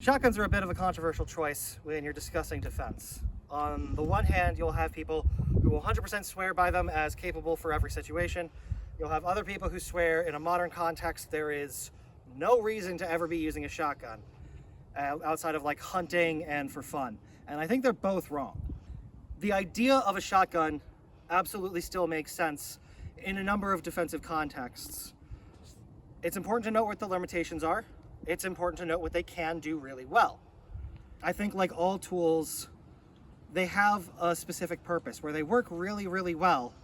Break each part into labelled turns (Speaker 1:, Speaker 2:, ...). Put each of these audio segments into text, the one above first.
Speaker 1: Shotguns are a bit of a controversial choice when you're discussing defense. On the one hand, you'll have people who will 100% swear by them as capable for every situation. You'll have other people who swear in a modern context there is no reason to ever be using a shotgun outside of like hunting and for fun. And I think they're both wrong. The idea of a shotgun absolutely still makes sense in a number of defensive contexts. It's important to note what the limitations are. It's important to note what they can do really well. I think like all tools, they have a specific purpose where they work really, really well.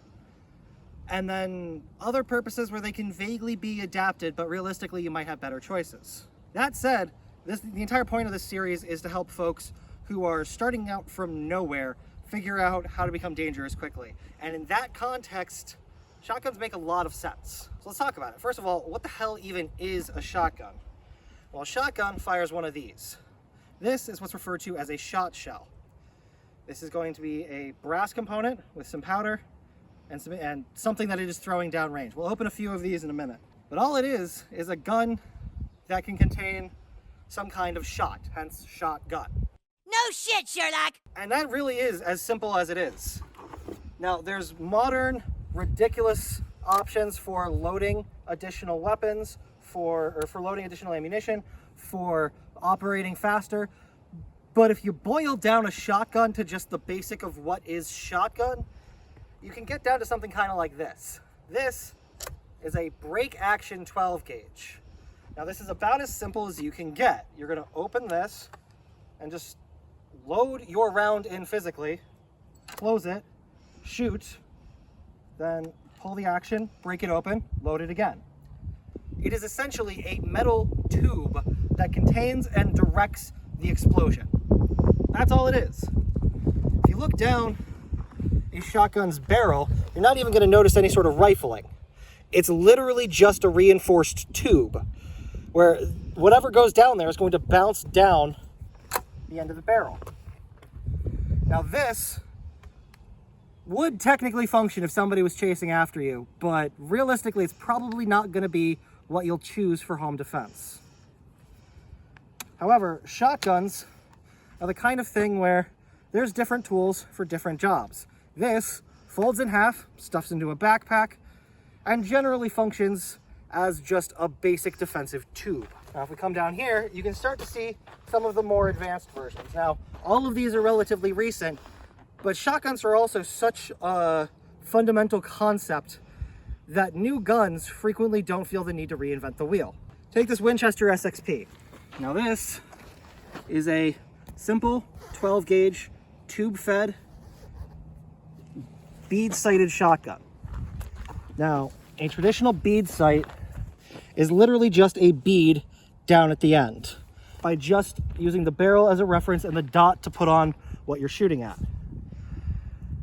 Speaker 1: And then other purposes where they can vaguely be adapted, but realistically you might have better choices. That said, the entire point of this series is to help folks who are starting out from nowhere figure out how to become dangerous quickly. And in that context, shotguns make a lot of sense. So let's talk about it. First of all, what the hell even is a shotgun? Well, a shotgun fires one of these. This is what's referred to as a shot shell. This is going to be a brass component with some powder and something that it is throwing downrange. We'll open a few of these in a minute. But all it is a gun that can contain some kind of shot, hence shotgun.
Speaker 2: No shit, Sherlock!
Speaker 1: And that really is as simple as it is. Now, there's modern, ridiculous options for loading additional weapons, for loading additional ammunition, for operating faster. But if you boil down a shotgun to just the basic of what is shotgun, you can get down to something kind of like this. This is a break action 12 gauge. Now this is about as simple as you can get. You're gonna open this and just load your round in physically, close it, shoot, then pull the action, break it open, load it again. It is essentially a metal tube that contains and directs the explosion. That's all it is. If you look down a shotgun's barrel, you're not even going to notice any sort of rifling. It's literally just a reinforced tube where whatever goes down there is going to bounce down the end of the barrel. Now this would technically function if somebody was chasing after you, but realistically it's probably not going to be what you'll choose for home defense. However, shotguns are the kind of thing where there's different tools for different jobs. This folds in half, stuffs into a backpack, and generally functions as just a basic defensive tube. Now, if we come down here, you can start to see some of the more advanced versions. Now, all of these are relatively recent, but shotguns are also such a fundamental concept that new guns frequently don't feel the need to reinvent the wheel. Take this Winchester SXP. Now this is a simple 12 gauge tube fed bead sighted shotgun. Now a traditional bead sight is literally just a bead down at the end by just using the barrel as a reference and the dot to put on what you're shooting at.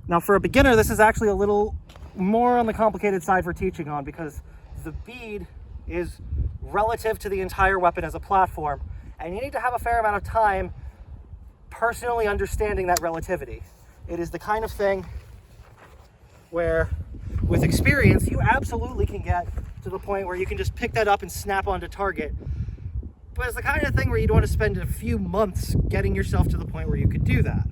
Speaker 1: Now for a beginner, this is actually a little more on the complicated side for teaching on because the bead is relative to the entire weapon as a platform, and you need to have a fair amount of time personally understanding that relativity. It is the kind of thing where with experience you absolutely can get to the point where you can just pick that up and snap onto target, but it's the kind of thing where you'd want to spend a few months getting yourself to the point where you could do that.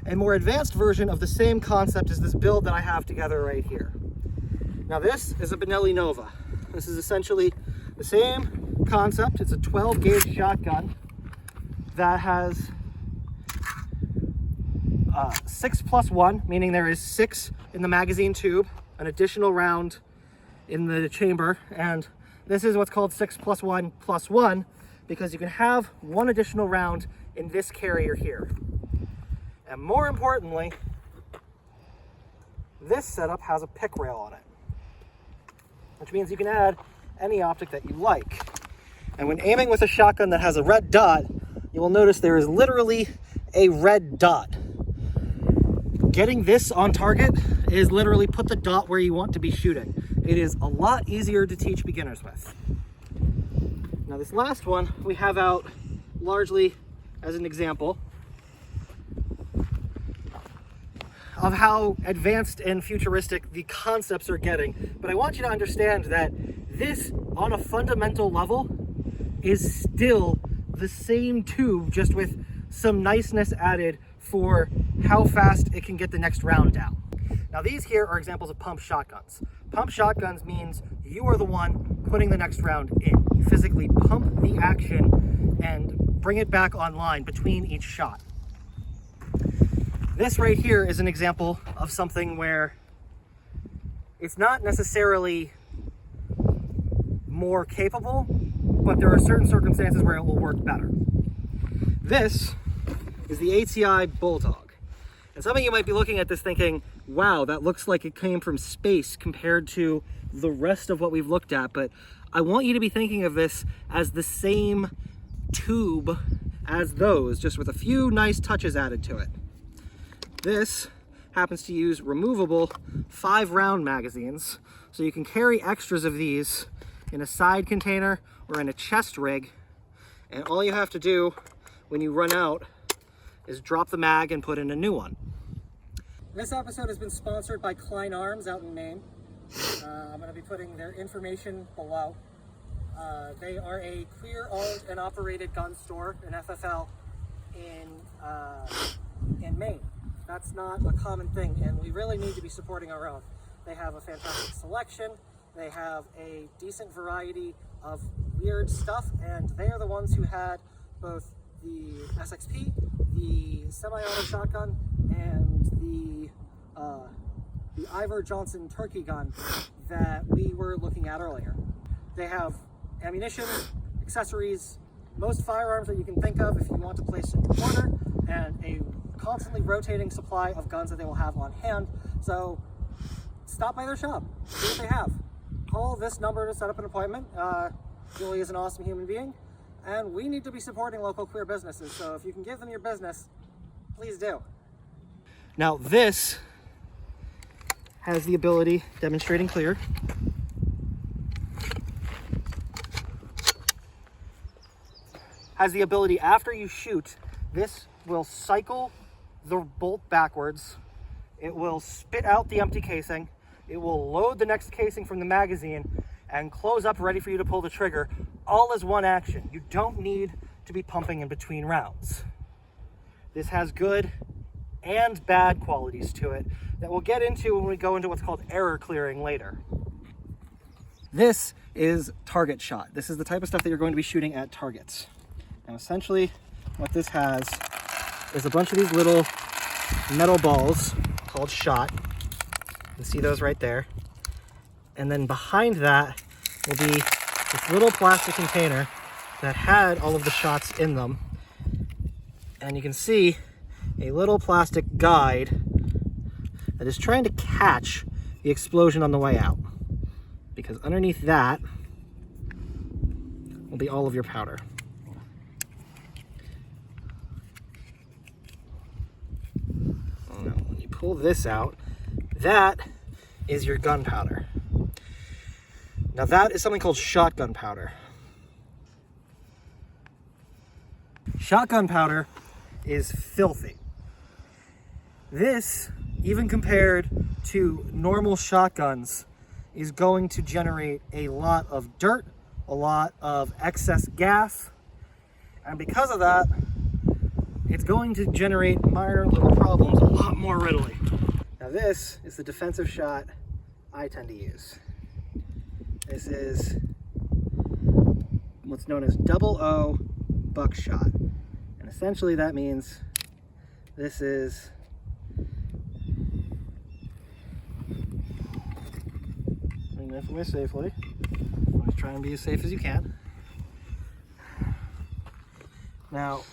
Speaker 1: A more advanced version of the same concept is this build that I have together right here. Now this is a Benelli Nova. This is essentially the same concept. It's a 12 gauge shotgun that has 6+1, meaning there is 6 in the magazine tube, an additional round in the chamber, and this is what's called 6+1+1 because you can have one additional round in this carrier here. And more importantly, this setup has a pick rail on it, which means you can add any optic that you like. And when aiming with a shotgun that has a red dot, you will notice there is literally a red dot. Getting this on target is literally put the dot where you want to be shooting. It is a lot easier to teach beginners with. Now this last one we have out largely as an example of how advanced and futuristic the concepts are getting. But I want you to understand that this, on a fundamental level, is still the same tube, just with some niceness added for how fast it can get the next round down. Now these here are examples of pump shotguns. Pump shotguns means you are the one putting the next round in. You physically pump the action and bring it back online between each shot. This right here is an example of something where it's not necessarily more capable, but there are certain circumstances where it will work better. This is the ATI Bulldog. And some of you might be looking at this thinking, wow, that looks like it came from space compared to the rest of what we've looked at, but I want you to be thinking of this as the same tube as those, just with a few nice touches added to it. This happens to use removable 5-round magazines, so you can carry extras of these in a side container or in a chest rig, and all you have to do when you run out is drop the mag and put in a new one. This episode has been sponsored by Klein Arms out in Maine. I'm going to be putting their information below. They are a clear-owned and operated gun store, an FFL, in Maine. That's not a common thing, and we really need to be supporting our own. They have a fantastic selection. They have a decent variety of weird stuff, and they are the ones who had both the SXP, the semi-auto shotgun, and the Ivor Johnson turkey gun that we were looking at earlier. They have ammunition, accessories, most firearms that you can think of if you want to place an order, and a constantly rotating supply of guns that they will have on hand. So stop by their shop, see what they have. Call this number to set up an appointment. Julie is an awesome human being, and we need to be supporting local queer businesses. So if you can give them your business, please do. Now this has the ability, demonstrating clear, has the ability after you shoot, this will cycle the bolt backwards. It will spit out the empty casing. It will load the next casing from the magazine and close up ready for you to pull the trigger, all as one action. You don't need to be pumping in between rounds. This has good and bad qualities to it that we'll get into when we go into what's called error clearing later. This is target shot. This is the type of stuff that you're going to be shooting at targets. Now essentially what this has is a bunch of these little metal balls called shot. You can see those right there. And then behind that will be this little plastic container that had all of the shots in them. And you can see a little plastic guide that is trying to catch the explosion on the way out. Because underneath that will be all of your powder. Now, when you pull this out, that is your gunpowder. Now that is something called shotgun powder. Shotgun powder is filthy. This, even compared to normal shotguns, is going to generate a lot of dirt, a lot of excess gas, and because of that, it's going to generate minor little problems a lot more readily. Now this is the defensive shot I tend to use. This is what's known as 00 buckshot. And essentially that means this is bring this away safely. Always try and be as safe as you can. Now,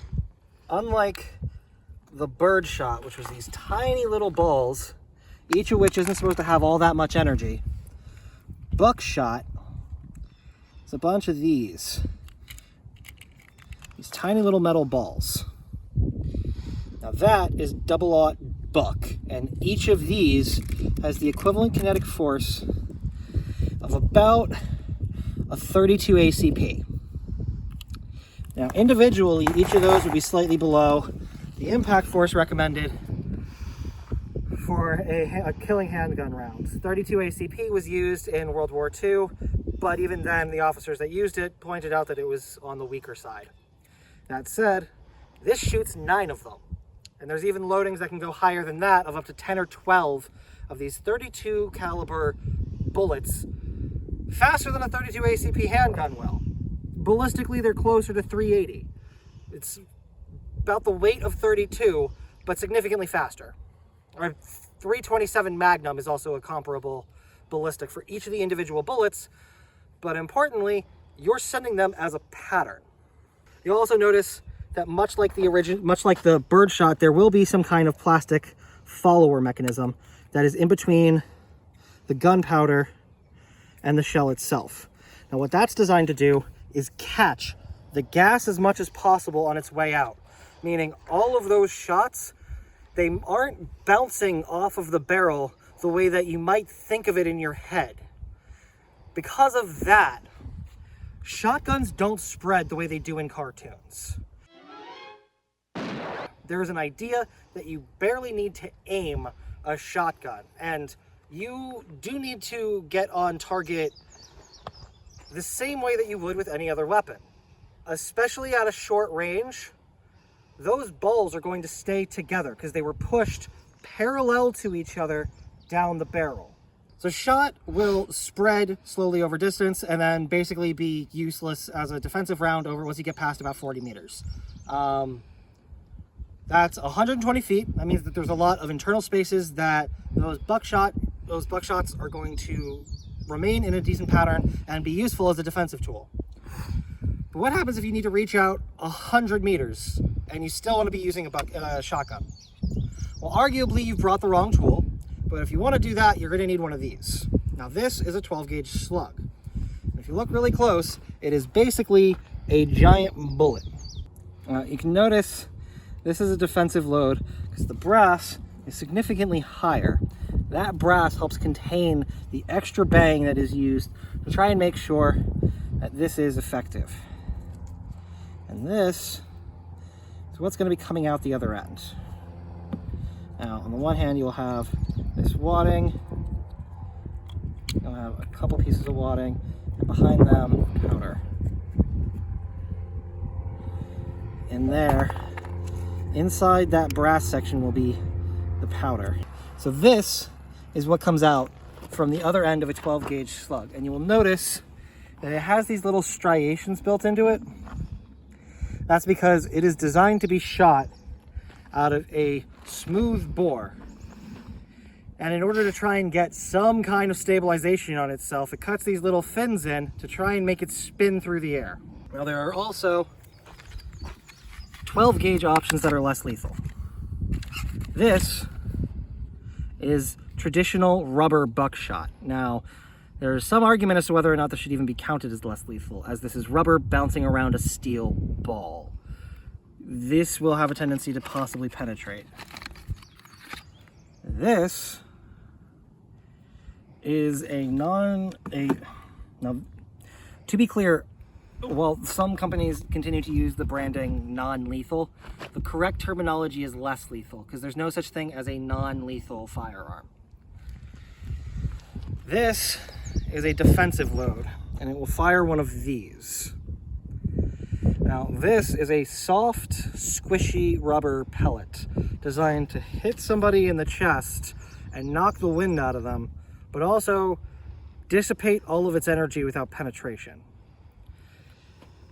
Speaker 1: unlike the bird shot, which was these tiny little balls, each of which isn't supposed to have all that much energy, buckshot is a bunch of these tiny little metal balls. Now that is 00 buck, and each of these has the equivalent kinetic force of about a 32 ACP. Now individually, each of those would be slightly below the impact force recommended for a killing handgun round. 32 ACP was used in World War II, but even then the officers that used it pointed out that it was on the weaker side. That said, this shoots 9 of them. And there's even loadings that can go higher than that, of up to 10 or 12 of these 32 caliber bullets, faster than a 32 ACP handgun will. Ballistically, they're closer to 380. It's about the weight of 32, but significantly faster. Our 327 Magnum is also a comparable ballistic for each of the individual bullets, but importantly, you're sending them as a pattern. You'll also notice that much like the birdshot, there will be some kind of plastic follower mechanism that is in between the gunpowder and the shell itself. Now what that's designed to do is catch the gas as much as possible on its way out, meaning all of those shots, they aren't bouncing off of the barrel the way that you might think of it in your head. Because of that, shotguns don't spread the way they do in cartoons. There is an idea that you barely need to aim a shotgun, and you do need to get on target the same way that you would with any other weapon. Especially at a short range, those balls are going to stay together because they were pushed parallel to each other down the barrel. So shot will spread slowly over distance and then basically be useless as a defensive round over once you get past about 40 meters. That's 120 feet. That means that there's a lot of internal spaces that those buckshots are going to remain in a decent pattern and be useful as a defensive tool. But what happens if you need to reach out 100 meters and you still want to be using a shotgun? Well, arguably you've brought the wrong tool, but if you want to do that, you're going to need one of these. Now this is a 12 gauge slug. If you look really close, it is basically a giant bullet. You can notice this is a defensive load because the brass is significantly higher. That brass helps contain the extra bang that is used to try and make sure that this is effective. And this is what's going to be coming out the other end. Now, on the one hand, you'll have this wadding, you'll have a couple pieces of wadding, and behind them, powder. In there, inside that brass section will be the powder. So this is what comes out from the other end of a 12 gauge slug. And you will notice that it has these little striations built into it. That's because it is designed to be shot out of a smooth bore. And in order to try and get some kind of stabilization on itself, it cuts these little fins in to try and make it spin through the air. Now there are also 12 gauge options that are less lethal. This is traditional rubber buckshot. Now, there's some argument as to whether or not this should even be counted as less lethal, as this is rubber bouncing around a steel ball. This will have a tendency to possibly penetrate. This is now, to be clear, while some companies continue to use the branding non-lethal, the correct terminology is less lethal because there's no such thing as a non-lethal firearm. This is a defensive load, and it will fire one of these. Now, this is a soft, squishy rubber pellet designed to hit somebody in the chest and knock the wind out of them, but also dissipate all of its energy without penetration.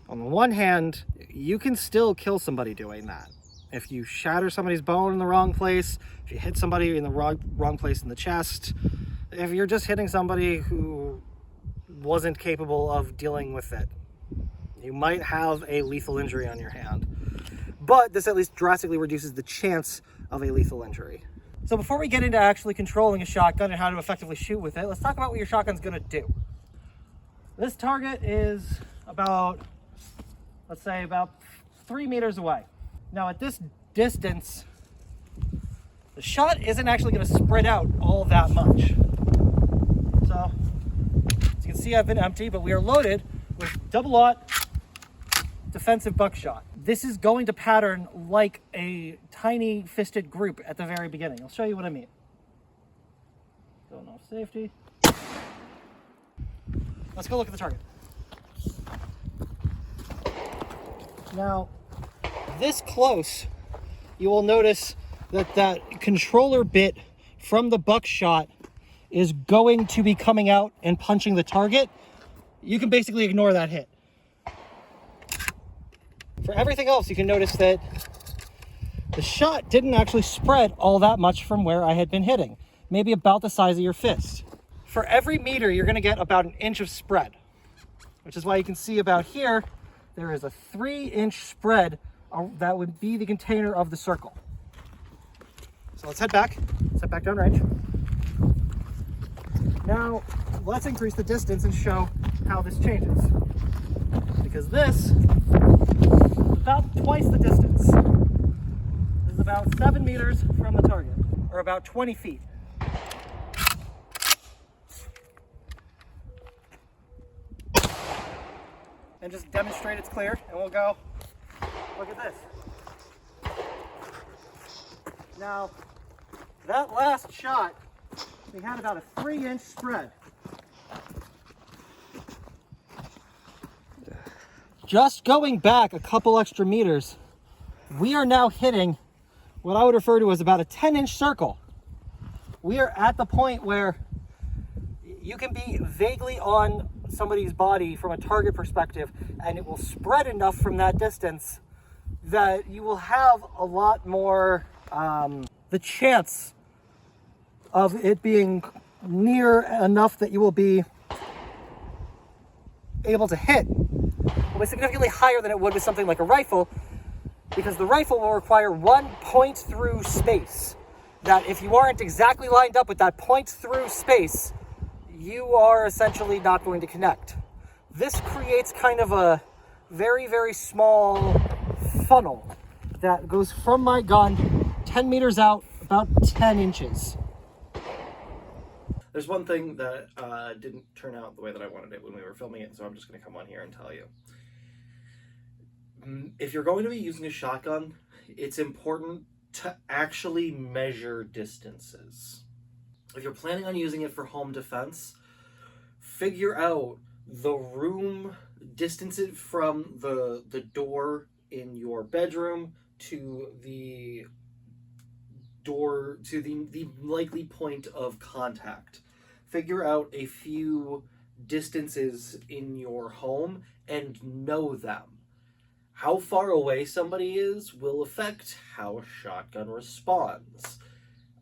Speaker 1: On the one hand, you can still kill somebody doing that. If you shatter somebody's bone in the wrong place, if you hit somebody in the wrong place in the chest, if you're just hitting somebody who wasn't capable of dealing with it, you might have a lethal injury on your hand. But this at least drastically reduces the chance of a lethal injury. So before we get into actually controlling a shotgun and how to effectively shoot with it, let's talk about what your shotgun's gonna do. This target is about, let's say, about 3 meters away. Now at this distance, the shot isn't actually going to spread out all that much. So, as you can see, I've been empty, but we are loaded with double-aught defensive buckshot. This is going to pattern like a tiny fisted group at the very beginning. I'll show you what I mean. Going off safety. Let's go look at the target. Now, this close, you will notice that that controller bit from the buckshot is going to be coming out and punching the target. You can basically ignore that hit. For everything else, you can notice that the shot didn't actually spread all that much from where I had been hitting, maybe about the size of your fist. For every meter, you're going to get about an inch of spread, which is why you can see about here, there is a 3-inch spread that would be the container of the circle. So let's head back downrange. Now, let's increase the distance and show how this changes. Because this is about twice the distance. This is about 7 meters from the target, or about 20 feet. And just demonstrate it's clear, and we'll go, look at this. Now, that last shot, we had about a 3-inch spread. Just going back a couple extra meters, we are now hitting what I would refer to as about a 10-inch circle. We are at the point where you can be vaguely on somebody's body from a target perspective, and it will spread enough from that distance that you will have a lot more the chance of it being near enough that you will be able to hit will be significantly higher than it would with something like a rifle, because the rifle will require one point through space that if you aren't exactly lined up with that point through space, you are essentially not going to connect. This creates kind of a very, very small funnel that goes from my gun 10 meters out, about 10 inches.
Speaker 3: There's one thing that didn't turn out the way that I wanted it when we were filming it, so I'm just going to come on here and tell you. If you're going to be using a shotgun, it's important to actually measure distances. If you're planning on using it for home defense, figure out the room distances from the door in your bedroom to the door, to the likely point of contact. Figure out a few distances in your home and know them. How far away somebody is will affect how a shotgun responds.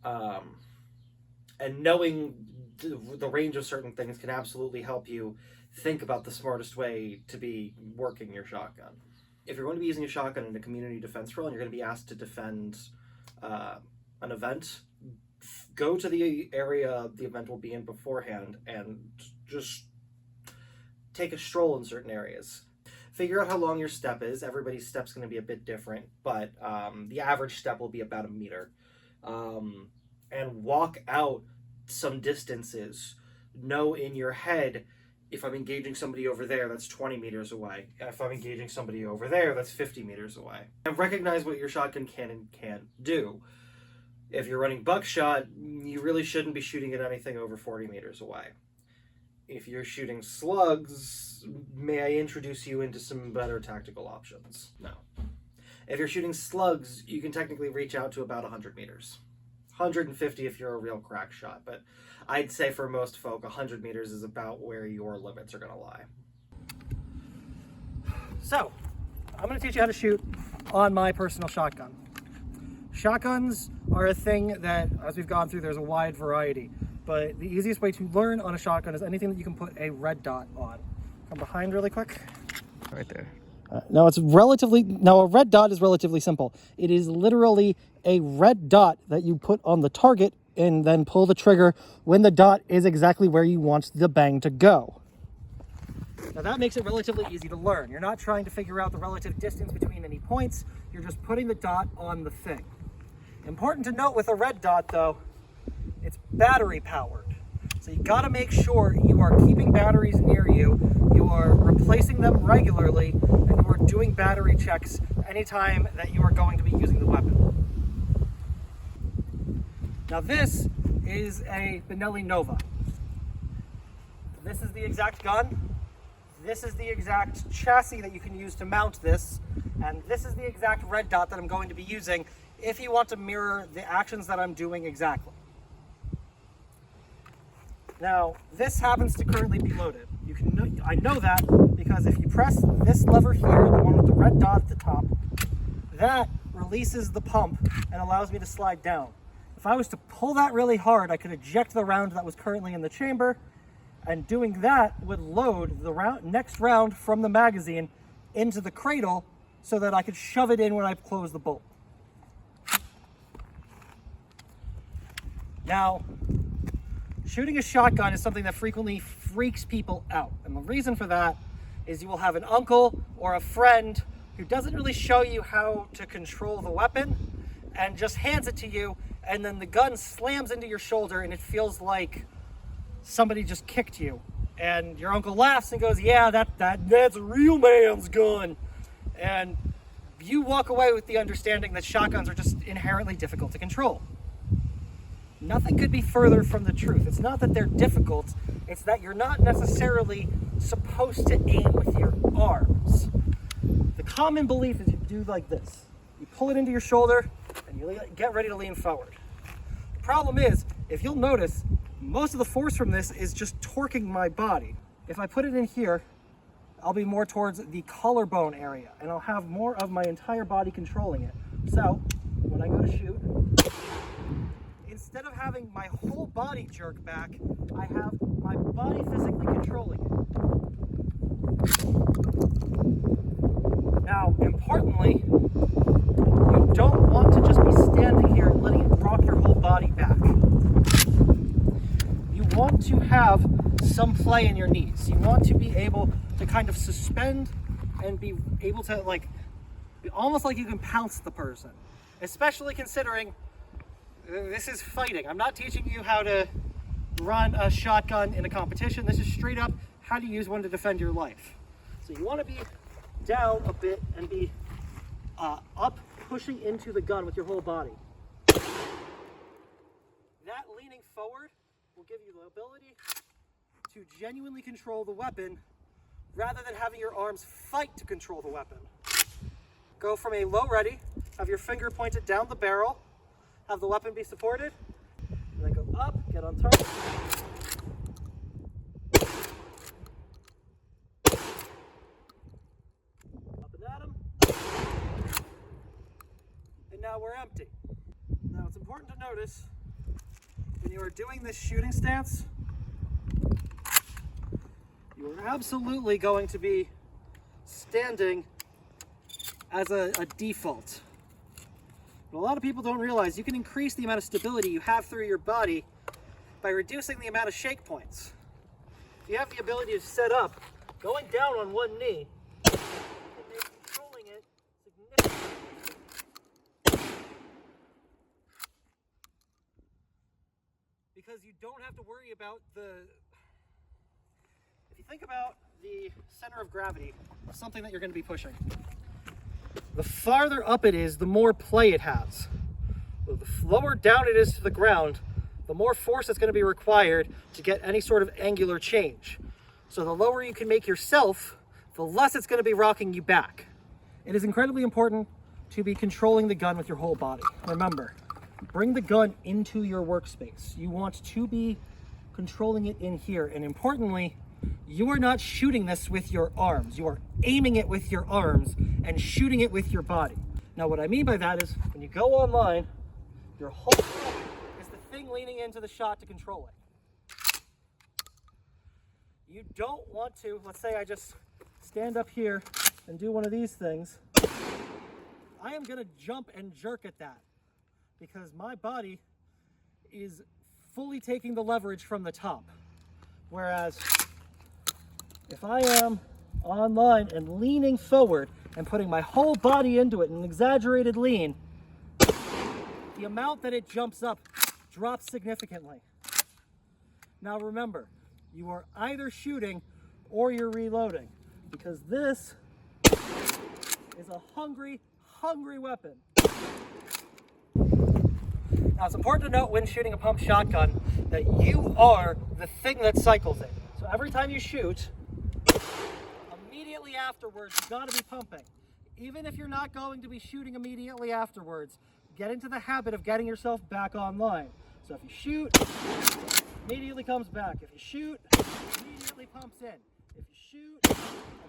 Speaker 3: And knowing the range of certain things can absolutely help you think about the smartest way to be working your shotgun. If you're going to be using a shotgun in a community defense role and you're going to be asked to defend an event, go to the area the event will be in beforehand and just take a stroll in certain areas. Figure out how long your step is. Everybody's step's going to be a bit different, but the average step will be about 1 meter. And walk out some distances. Know in your head, if I'm engaging somebody over there, that's 20 meters away. If I'm engaging somebody over there, that's 50 meters away. And recognize what your shotgun can and can't do. If you're running buckshot, you really shouldn't be shooting at anything over 40 meters away. If you're shooting slugs, may I introduce you into some better tactical options? No. If you're shooting slugs, you can technically reach out to about 100 meters. 150 if you're a real crack shot, but I'd say for most folk, 100 meters is about where your limits are going to lie.
Speaker 1: So, I'm going to teach you how to shoot on my personal shotgun. Shotguns are a thing that, as we've gone through, there's a wide variety. But the easiest way to learn on a shotgun is anything that you can put a red dot on. Come behind really quick.
Speaker 3: Right there.
Speaker 1: Now a red dot is relatively simple. It is literally a red dot that you put on the target and then pull the trigger when the dot is exactly where you want the bang to go. Now that makes it relatively easy to learn. You're not trying to figure out the relative distance between any points. You're just putting the dot on the thing. Important to note with a red dot though, it's battery powered. So you gotta make sure you are keeping batteries near you, you are replacing them regularly, and you are doing battery checks anytime that you are going to be using the weapon. Now this is a Benelli Nova. This is the exact gun This is the exact chassis that you can use to mount this, and this is the exact red dot that I'm going to be using if you want to mirror the actions that I'm doing exactly. Now, this happens to currently be loaded. I know that because if you press this lever here, the one with the red dot at the top, that releases the pump and allows me to slide down. If I was to pull that really hard, I could eject the round that was currently in the chamber, and doing that would load the next round from the magazine into the cradle so that I could shove it in when I close the bolt. Now, shooting a shotgun is something that frequently freaks people out. And the reason for that is you will have an uncle or a friend who doesn't really show you how to control the weapon and just hands it to you, and then the gun slams into your shoulder and it feels like somebody just kicked you. And your uncle laughs and goes, yeah, that's a real man's gun. And you walk away with the understanding that shotguns are just inherently difficult to control. Nothing could be further from the truth. It's not that they're difficult, it's that you're not necessarily supposed to aim with your arms. The common belief is you do like this. You pull it into your shoulder and you get ready to lean forward. The problem is, if you'll notice, most of the force from this is just torquing my body. If I put it in here, I'll be more towards the collarbone area and I'll have more of my entire body controlling it. So, when I go to shoot, instead of having my whole body jerk back, I have my body physically controlling it. Now, importantly, you don't want to just be standing here and letting it rock your whole body back. You want to have some play in your knees. You want to be able to kind of suspend and be able to, like, almost like you can pounce the person, especially considering this is fighting. I'm not teaching you how to run a shotgun in a competition. This is straight up how to use one to defend your life. So you want to be down a bit and be up, pushing into the gun with your whole body. That leaning forward will give you the ability to genuinely control the weapon rather than having your arms fight to control the weapon. Go from a low ready, have your finger pointed down the barrel, have the weapon be supported, and then go up, get on target. Up and at him. And now we're empty. Now it's important to notice when you are doing this shooting stance, you are absolutely going to be standing as a default. But a lot of people don't realize you can increase the amount of stability you have through your body by reducing the amount of shake points. If you have the ability to set up, going down on one knee, and then controlling it significantly. Because you don't have to worry about if you think about the center of gravity of something that you're going to be pushing, the farther up it is, the more play it has. The lower down it is to the ground, the more force that's going to be required to get any sort of angular change. So the lower you can make yourself, the less it's going to be rocking you back. It is incredibly important to be controlling the gun with your whole body. Remember, bring the gun into your workspace. You want to be controlling it in here. And importantly, you are not shooting this with your arms. You are aiming it with your arms and shooting it with your body. Now, what I mean by that is when you go online, your whole thing is the thing leaning into the shot to control it. You don't want to, let's say I just stand up here and do one of these things. I am going to jump and jerk at that because my body is fully taking the leverage from the top. Whereas if I am online and leaning forward and putting my whole body into it in an exaggerated lean, the amount that it jumps up drops significantly. Now remember, you are either shooting or you're reloading because this is a hungry, hungry weapon. Now it's important to note when shooting a pump shotgun that you are the thing that cycles it. So every time you shoot, immediately afterwards, you gotta be pumping. Even if you're not going to be shooting immediately afterwards, get into the habit of getting yourself back online. So if you shoot, immediately comes back. If you shoot, immediately pumps in. If you shoot,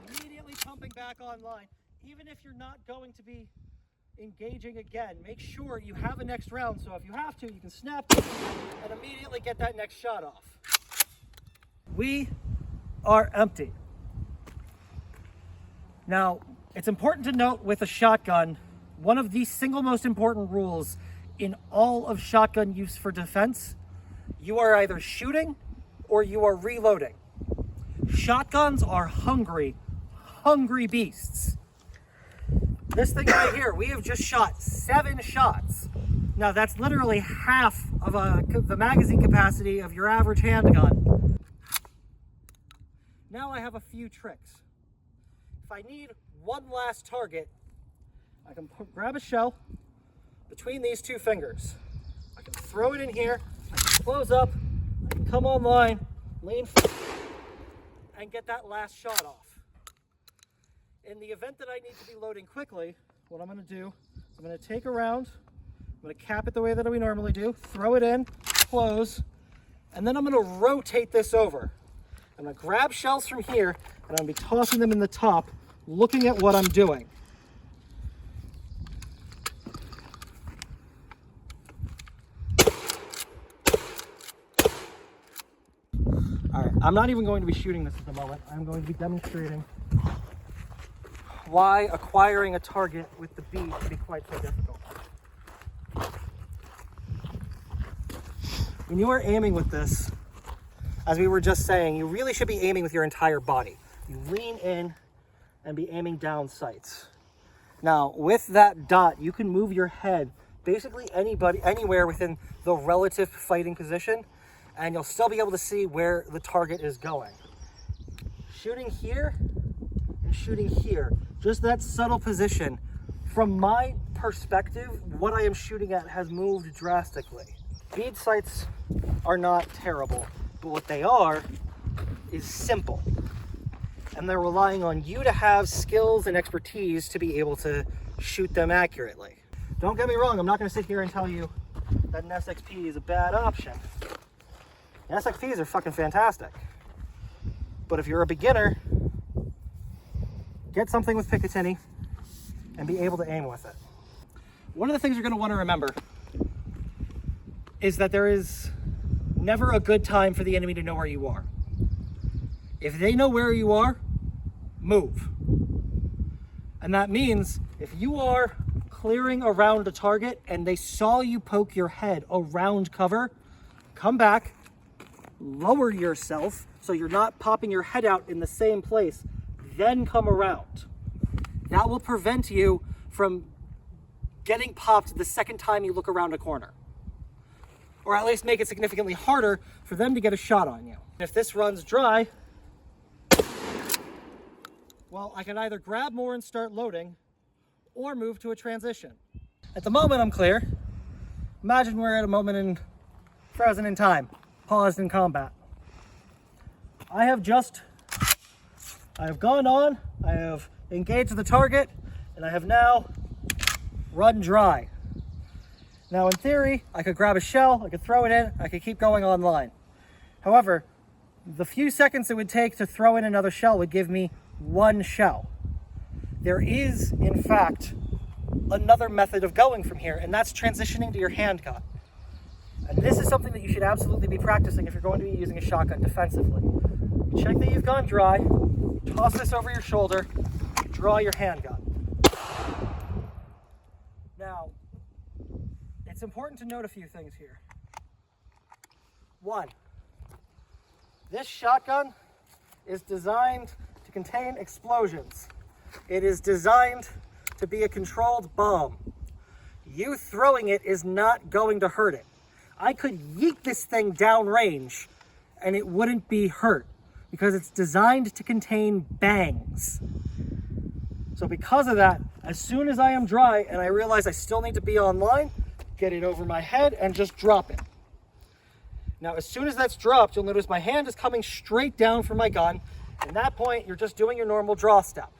Speaker 1: immediately pumping back online. Even if you're not going to be engaging again, make sure you have a next round, so if you have to, you can snap it and immediately get that next shot off. We are empty. Now, it's important to note with a shotgun, one of the single most important rules in all of shotgun use for defense, you are either shooting or you are reloading. Shotguns are hungry beasts. This thing right here, we have just shot 7 shots. Now that's literally half of the magazine capacity of your average handgun. Now I have a few tricks. If I need one last target, I can grab a shell between these 2 fingers. I can throw it in here, I can close up, I can come online, lean forward, and get that last shot off. In the event that I need to be loading quickly, what I'm going to do, I'm going to take a round, I'm going to cap it the way that we normally do, throw it in, close, and then I'm going to rotate this over. I'm going to grab shells from here, and I'm going to be tossing them in the top, looking at what I'm doing. All right, I'm not even going to be shooting this at the moment. I'm going to be demonstrating why acquiring a target with the bead can be quite so difficult. When you are aiming with this, as we were just saying, you really should be aiming with your entire body. You lean in and be aiming down sights. Now, with that dot, you can move your head basically anywhere within the relative fighting position, and you'll still be able to see where the target is going. Shooting here and shooting here, just that subtle position, from my perspective, what I am shooting at has moved drastically. Bead sights are not terrible, but what they are is simple. And they're relying on you to have skills and expertise to be able to shoot them accurately. Don't get me wrong, I'm not going to sit here and tell you that an SXP is a bad option. The SXPs are fucking fantastic. But if you're a beginner, get something with Picatinny and be able to aim with it. One of the things you're going to want to remember is that there is never a good time for the enemy to know where you are. If they know where you are, move. And that means if you are clearing around a target and they saw you poke your head around cover, come back, lower yourself so you're not popping your head out in the same place, then come around. That will prevent you from getting popped the second time you look around a corner. Or at least make it significantly harder for them to get a shot on you. If this runs dry, well, I can either grab more and start loading or move to a transition. At the moment, I'm clear. Imagine we're at a moment frozen in time, paused in combat. I have gone on, I have engaged the target, and I have now run dry. Now, in theory, I could grab a shell, I could throw it in, I could keep going online. However, the few seconds it would take to throw in another shell would give me 1 shell. There is, in fact, another method of going from here, and that's transitioning to your handgun. And this is something that you should absolutely be practicing if you're going to be using a shotgun defensively. You check that you've gone dry, toss this over your shoulder, draw your handgun. Now, it's important to note a few things here. 1, this shotgun is designed to contain explosions. It is designed to be a controlled bomb. You throwing it is not going to hurt it. I could yeet this thing downrange and it wouldn't be hurt because it's designed to contain bangs. So because of that, as soon as I am dry and I realize I still need to be online, get it over my head and just drop it. Now, as soon as that's dropped, you'll notice my hand is coming straight down from my gun In that point, you're just doing your normal draw step.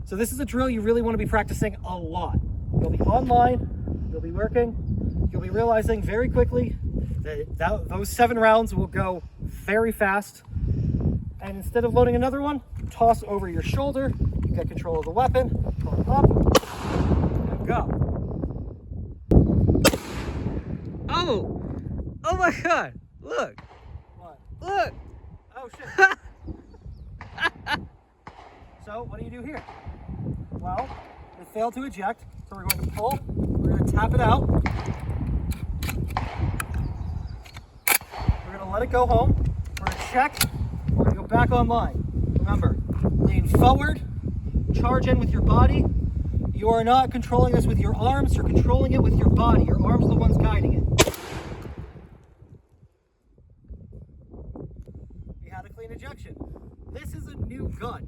Speaker 1: So this is a drill you really want to be practicing a lot. You'll be online, you'll be working, you'll be realizing very quickly that those 7 rounds will go very fast. And instead of loading another one, toss over your shoulder, you get control of the weapon, pull it up, and go.
Speaker 4: Oh! Oh my god! Look!
Speaker 1: What?
Speaker 4: Look!
Speaker 1: Oh shit. So what do you do here? Well, it failed to eject, so we're going to pull, we're going to tap it out. We're going to let it go home, we're going to check, we're going to go back online. Remember, lean forward, charge in with your body. You are not controlling this with your arms, you're controlling it with your body. Your arms are the ones guiding it. You had a clean ejection. This is a new gun.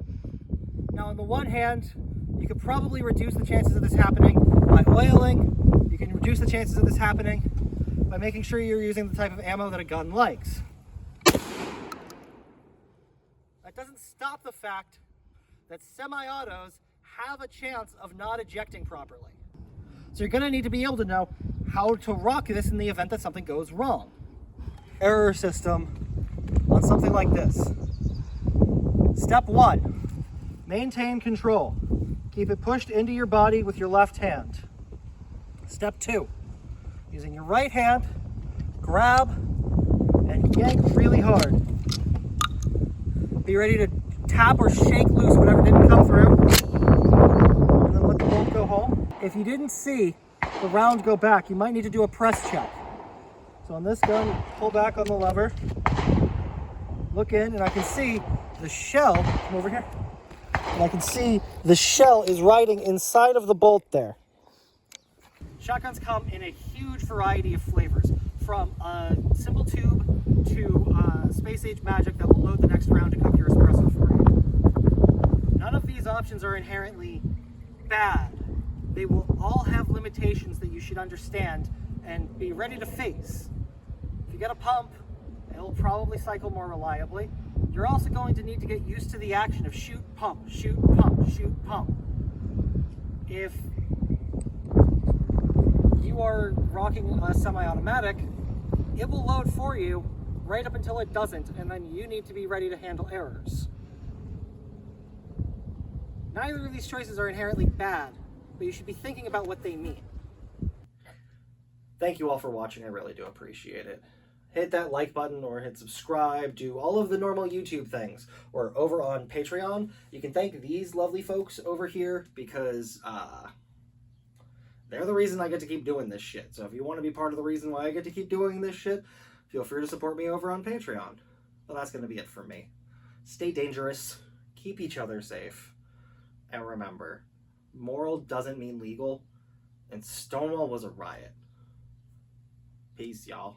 Speaker 1: Now, on the one hand, you could probably reduce the chances of this happening by oiling. You can reduce the chances of this happening by making sure you're using the type of ammo that a gun likes. That doesn't stop the fact that semi-autos have a chance of not ejecting properly. So you're going to need to be able to know how to rock this in the event that something goes wrong. Error system on something like this. Step 1. Maintain control. Keep it pushed into your body with your left hand. Step 2. Using your right hand, grab and yank really hard. Be ready to tap or shake loose whatever didn't come through. And then let the bolt go home. If you didn't see the round go back, you might need to do a press check. So on this gun, pull back on the lever, look in, and I can see the shell, come over here, and I can see the shell is riding inside of the bolt there. Shotguns come in a huge variety of flavors, from a simple tube to space age magic that will load the next round to cook your espresso for you. None of these options are inherently bad. They will all have limitations that you should understand and be ready to face. If you get a pump, it'll probably cycle more reliably. You're also going to need to get used to the action of shoot, pump, shoot, pump, shoot, pump. If you are rocking a semi-automatic, it will load for you right up until it doesn't, and then you need to be ready to handle errors. Neither of these choices are inherently bad, but you should be thinking about what they mean.
Speaker 3: Thank you all for watching. I really do appreciate it. Hit that like button or hit subscribe, do all of the normal YouTube things. Or over on Patreon, you can thank these lovely folks over here because they're the reason I get to keep doing this shit. So if you want to be part of the reason why I get to keep doing this shit, feel free to support me over on Patreon. Well, that's going to be it for me. Stay dangerous, keep each other safe, and remember, moral doesn't mean legal, and Stonewall was a riot. Peace, y'all.